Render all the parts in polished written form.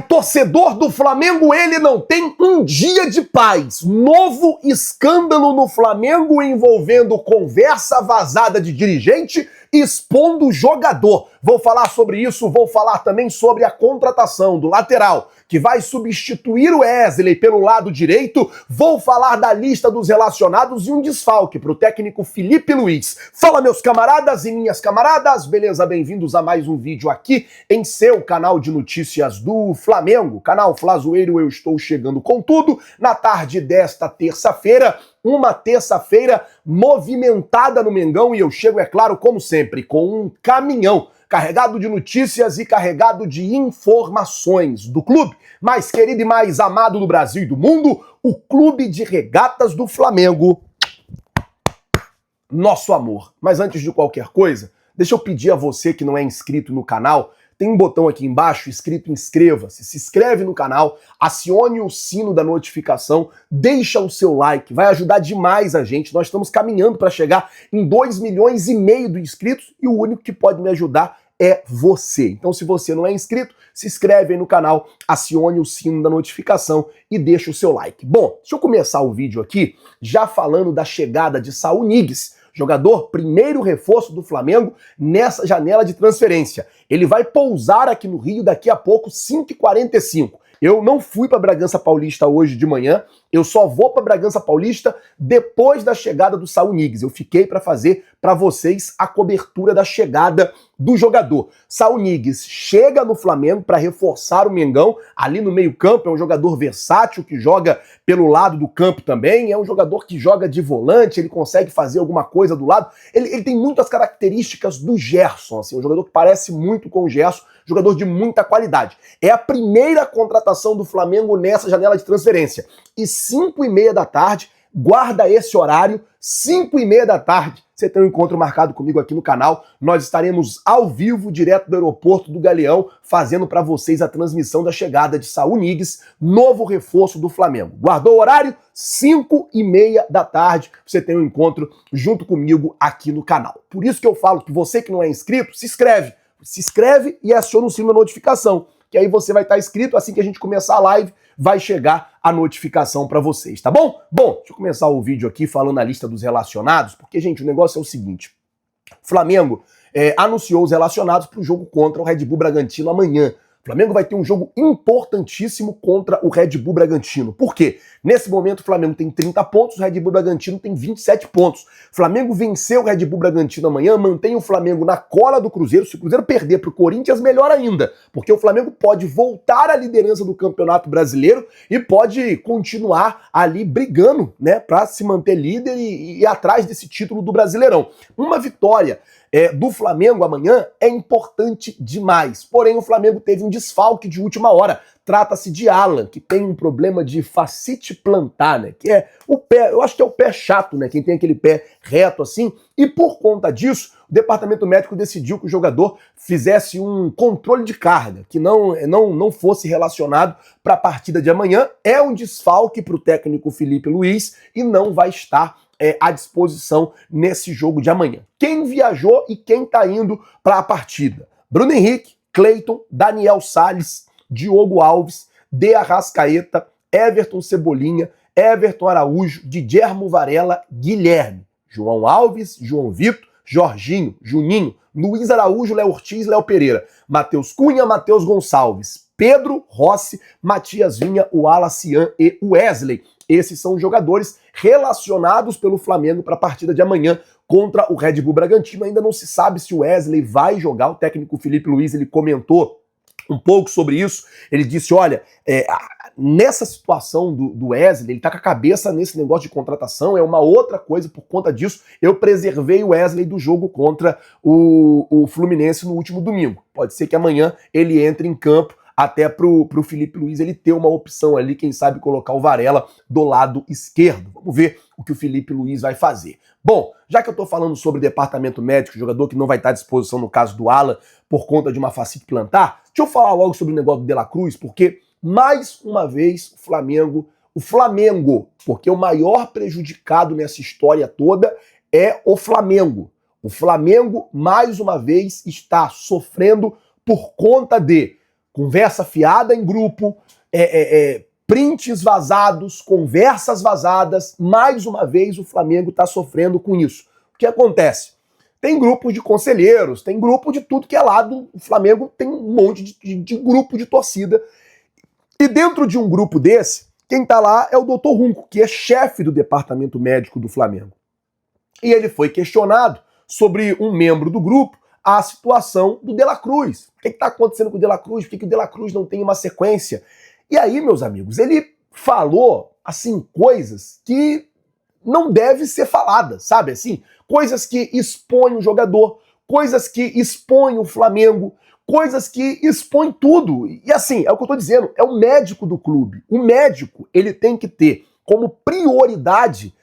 Torcedor do Flamengo, ele não tem um dia de paz. Novo escândalo no Flamengo envolvendo conversa vazada de dirigente expondo jogador. Vou falar sobre isso, vou falar também sobre a contratação do lateral que vai substituir o Wesley pelo lado direito. Vou falar da lista dos relacionados e um desfalque para o técnico Filipe Luiz. Fala, meus camaradas e minhas camaradas, beleza? Bem-vindos a mais um vídeo aqui em seu canal de notícias do Flamengo, canal Flazoeiro. Eu estou chegando com tudo na tarde desta terça-feira. Uma terça-feira movimentada no Mengão e eu chego, é claro, como sempre, com um caminhão carregado de notícias e carregado de informações do clube mais querido e mais amado do Brasil e do mundo, o Clube de Regatas do Flamengo. Nosso amor. Mas antes de qualquer coisa, deixa eu pedir a você que não é inscrito no canal, tem um botão aqui embaixo escrito inscreva-se, se inscreve no canal, acione o sino da notificação, deixa o seu like, vai ajudar demais a gente. Nós estamos caminhando para chegar em 2,5 milhões de inscritos e o único que pode me ajudar é você. Então, se você não é inscrito, se inscreve aí no canal, acione o sino da notificação e deixa o seu like. Bom, deixa eu começar o vídeo aqui já falando da chegada de Saul Niguez, jogador primeiro reforço do Flamengo nessa janela de transferência. Ele vai pousar aqui no Rio daqui a pouco, 5h45. Eu não fui para Bragança Paulista hoje de manhã, eu só vou para Bragança Paulista depois da chegada do Saul Niguez. Eu fiquei para fazer para vocês a cobertura da chegada do jogador. Saul Niguez chega no Flamengo para reforçar o Mengão ali no meio-campo. É um jogador versátil que joga pelo lado do campo também. É um jogador que joga de volante, ele consegue fazer alguma coisa do lado. Ele tem muitas características do Gerson, assim, um jogador que parece muito com o Gerson, jogador de muita qualidade. É a primeira contratação do Flamengo nessa janela de transferência. E 5h30 da tarde, guarda esse horário, 5h30 da tarde, você tem um encontro marcado comigo aqui no canal. Nós estaremos ao vivo, direto do aeroporto do Galeão, fazendo para vocês a transmissão da chegada de Saul Niguez, novo reforço do Flamengo. Guardou o horário? 5h30 da tarde, você tem um encontro junto comigo aqui no canal. Por isso que eu falo que você que não é inscrito, se inscreve e aciona o sino da notificação, que aí você vai estar inscrito, assim que a gente começar a live, vai chegar a notificação para vocês, tá bom? Bom, deixa eu começar o vídeo aqui falando a lista dos relacionados, porque, gente, o negócio é o seguinte, o Flamengo anunciou os relacionados para o jogo contra o Red Bull Bragantino amanhã. O Flamengo vai ter um jogo importantíssimo contra o Red Bull Bragantino. Por quê? Nesse momento o Flamengo tem 30 pontos, o Red Bull Bragantino tem 27 pontos. O Flamengo venceu o Red Bull Bragantino amanhã, mantém o Flamengo na cola do Cruzeiro. Se o Cruzeiro perder para o Corinthians, melhor ainda, porque o Flamengo pode voltar à liderança do Campeonato Brasileiro e pode continuar ali brigando, né, para se manter líder e ir atrás desse título do Brasileirão. Uma vitória do Flamengo amanhã é importante demais. Porém, o Flamengo teve um desfalque de última hora. Trata-se de Alan, que tem um problema de fascite plantar, né? Que é o pé, eu acho que é o pé chato, né? Quem tem aquele pé reto assim. E por conta disso, o departamento médico decidiu que o jogador fizesse um controle de carga, que não fosse relacionado para a partida de amanhã. É um desfalque para o técnico Filipe Luiz e não vai estar à disposição nesse jogo de amanhã. Quem viajou e quem está indo para a partida? Bruno Henrique, Cleiton, Daniel Salles, Diogo Alves, De Arrascaeta, Everton Cebolinha, Everton Araújo, Guilherme Varela, Guilherme, João Alves, João Vitor, Jorginho, Juninho, Luiz Araújo, Léo Ortiz, Léo Pereira, Matheus Cunha, Matheus Gonçalves, Pedro Rossi, Matias Vinha, o Alacian e o Wesley. Esses são os jogadores relacionados pelo Flamengo para a partida de amanhã contra o Red Bull Bragantino. Ainda não se sabe se o Wesley vai jogar. O técnico Filipe Luiz, ele comentou um pouco sobre isso. Ele disse, olha, nessa situação do Wesley, ele tá com a cabeça nesse negócio de contratação, é uma outra coisa. Por conta disso, eu preservei o Wesley do jogo contra o Fluminense no último domingo. Pode ser que amanhã ele entre em campo, até pro Filipe Luiz ele ter uma opção ali, quem sabe colocar o Varela do lado esquerdo. Vamos ver o que o Filipe Luiz vai fazer. Bom, já que eu tô falando sobre departamento médico, jogador que não vai estar à disposição no caso do Alan por conta de uma fascite plantar, deixa eu falar logo sobre o negócio do De La Cruz, porque mais uma vez o Flamengo, porque o maior prejudicado nessa história toda é o Flamengo. O Flamengo, mais uma vez, está sofrendo por conta de conversa fiada em grupo, prints vazados, conversas vazadas. Mais uma vez o Flamengo está sofrendo com isso. O que acontece? Tem grupos de conselheiros, tem grupo de tudo que é lado. O Flamengo tem um monte de grupo de torcida. E dentro de um grupo desse, quem está lá é o Dr. Runco, que é chefe do departamento médico do Flamengo. E ele foi questionado sobre um membro do grupo, a situação do De La Cruz. O que está acontecendo com o De La Cruz? Por que o De La Cruz não tem uma sequência? E aí, meus amigos, ele falou, assim, coisas que não devem ser faladas, sabe assim? Coisas que expõem o jogador, coisas que expõem o Flamengo, coisas que expõem tudo. E assim, é o que eu tô dizendo, é o médico do clube. O médico, ele tem que ter como prioridade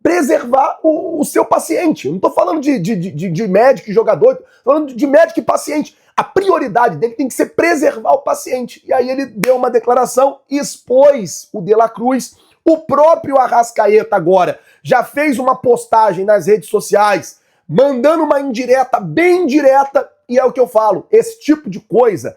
preservar o seu paciente. Eu não tô falando de médico e jogador, tô falando de médico e paciente. A prioridade dele tem que ser preservar o paciente. E aí ele deu uma declaração, expôs o De La Cruz. O próprio Arrascaeta agora já fez uma postagem nas redes sociais, mandando uma indireta, bem direta, e é o que eu falo, esse tipo de coisa,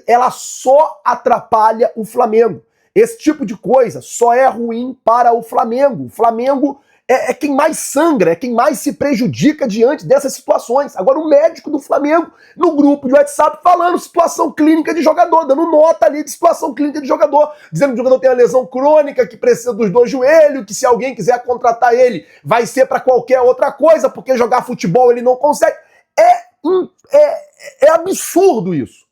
ela só atrapalha o Flamengo. Esse tipo de coisa só é ruim para o Flamengo. O Flamengo é quem mais sangra, é quem mais se prejudica diante dessas situações. Agora o médico do Flamengo, no grupo de WhatsApp, falando situação clínica de jogador, dando nota ali de situação clínica de jogador, dizendo que o jogador tem uma lesão crônica, que precisa dos 2 joelhos, que se alguém quiser contratar ele, vai ser para qualquer outra coisa, porque jogar futebol ele não consegue. É absurdo isso.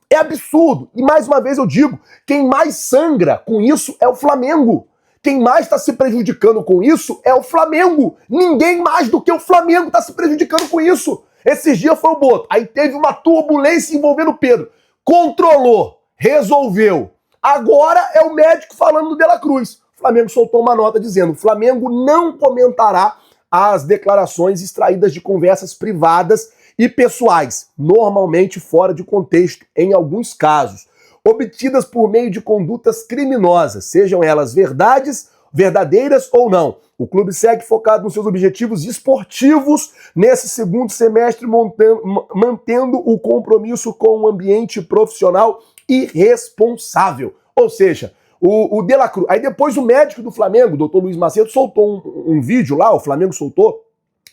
É absurdo. E mais uma vez eu digo, quem mais sangra com isso é o Flamengo. Quem mais está se prejudicando com isso é o Flamengo. Ninguém mais do que o Flamengo está se prejudicando com isso. Esses dias foi o Boto. Aí teve uma turbulência envolvendo o Pedro. Controlou, resolveu. Agora é o médico falando do De La Cruz. O Flamengo soltou uma nota dizendo: o Flamengo não comentará as declarações extraídas de conversas privadas e pessoais, normalmente fora de contexto, em alguns casos, obtidas por meio de condutas criminosas, sejam elas verdadeiras ou não. O clube segue focado nos seus objetivos esportivos nesse segundo semestre, mantendo o compromisso com um ambiente profissional e responsável. Ou seja, o De La Cruz... Aí depois o médico do Flamengo, o doutor Luiz Macedo, soltou um vídeo lá, o Flamengo soltou,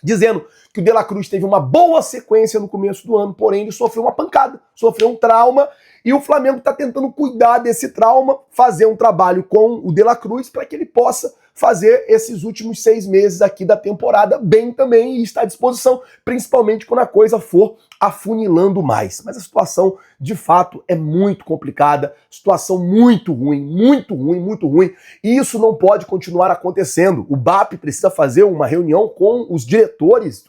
dizendo que o De La Cruz teve uma boa sequência no começo do ano, porém ele sofreu uma pancada, sofreu um trauma, e o Flamengo está tentando cuidar desse trauma, fazer um trabalho com o De La Cruz para que ele possa fazer esses últimos 6 meses aqui da temporada bem também e está à disposição, principalmente quando a coisa for afunilando mais. Mas a situação, de fato, é muito complicada, situação muito ruim, muito ruim, muito ruim, e isso não pode continuar acontecendo. O BAP precisa fazer uma reunião com os diretores,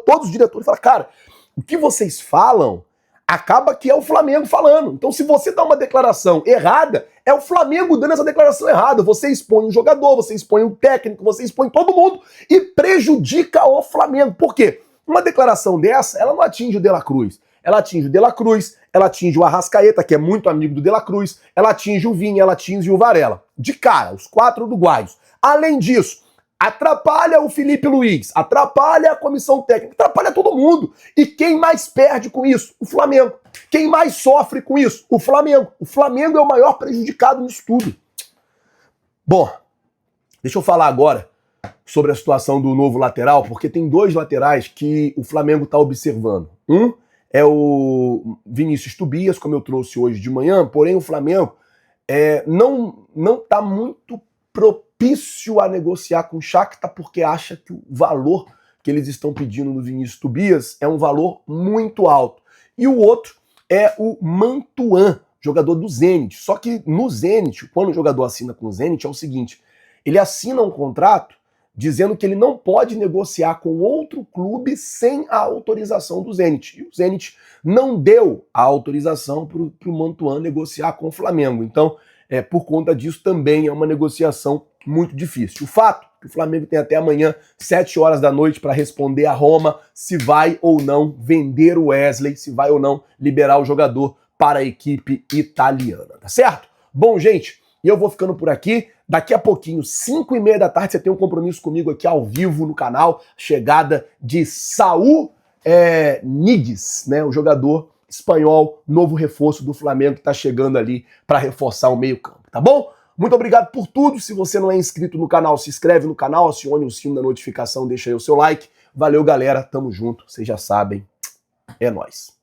todos os diretores, falar, cara, o que vocês falam acaba que é o Flamengo falando. Então, se você dá uma declaração errada, é o Flamengo dando essa declaração errada. Você expõe o jogador, você expõe o técnico, você expõe todo mundo e prejudica o Flamengo. Por quê? Uma declaração dessa, ela não atinge o De La Cruz. Ela atinge o De La Cruz, ela atinge o Arrascaeta, que é muito amigo do De La Cruz, ela atinge o Vinha, ela atinge o Varela. De cara, os 4 uruguaios. Além disso, atrapalha o Felipe Luiz, atrapalha a comissão técnica, atrapalha todo mundo. E quem mais perde com isso? O Flamengo. Quem mais sofre com isso? O Flamengo. O Flamengo é o maior prejudicado nisso tudo. Bom, deixa eu falar agora sobre a situação do novo lateral, porque tem 2 laterais que o Flamengo está observando. Um é o Vinícius Tobias, como eu trouxe hoje de manhã, porém o Flamengo não está muito propício a negociar com o Shakhtar, porque acha que o valor que eles estão pedindo no Vinícius Tobias é um valor muito alto. E o outro é o Mantuan, jogador do Zenit. Só que no Zenit, quando o jogador assina com o Zenit, é o seguinte, ele assina um contrato dizendo que ele não pode negociar com outro clube sem a autorização do Zenit. E o Zenit não deu a autorização para o Mantuan negociar com o Flamengo. Então, por conta disso, também é uma negociação muito difícil. O fato é que o Flamengo tem até amanhã, 7 horas da noite, para responder a Roma se vai ou não vender o Wesley, se vai ou não liberar o jogador para a equipe italiana, tá certo? Bom, gente, e eu vou ficando por aqui. Daqui a pouquinho, 5h30 da tarde, você tem um compromisso comigo aqui ao vivo no canal, chegada de Saul Niguez, né, o jogador Espanhol, novo reforço do Flamengo que tá chegando ali para reforçar o meio-campo, tá bom? Muito obrigado por tudo. Se você não é inscrito no canal, se inscreve no canal, acione o sino da notificação, deixa aí o seu like. Valeu, galera. Tamo junto. Vocês já sabem. É nóis.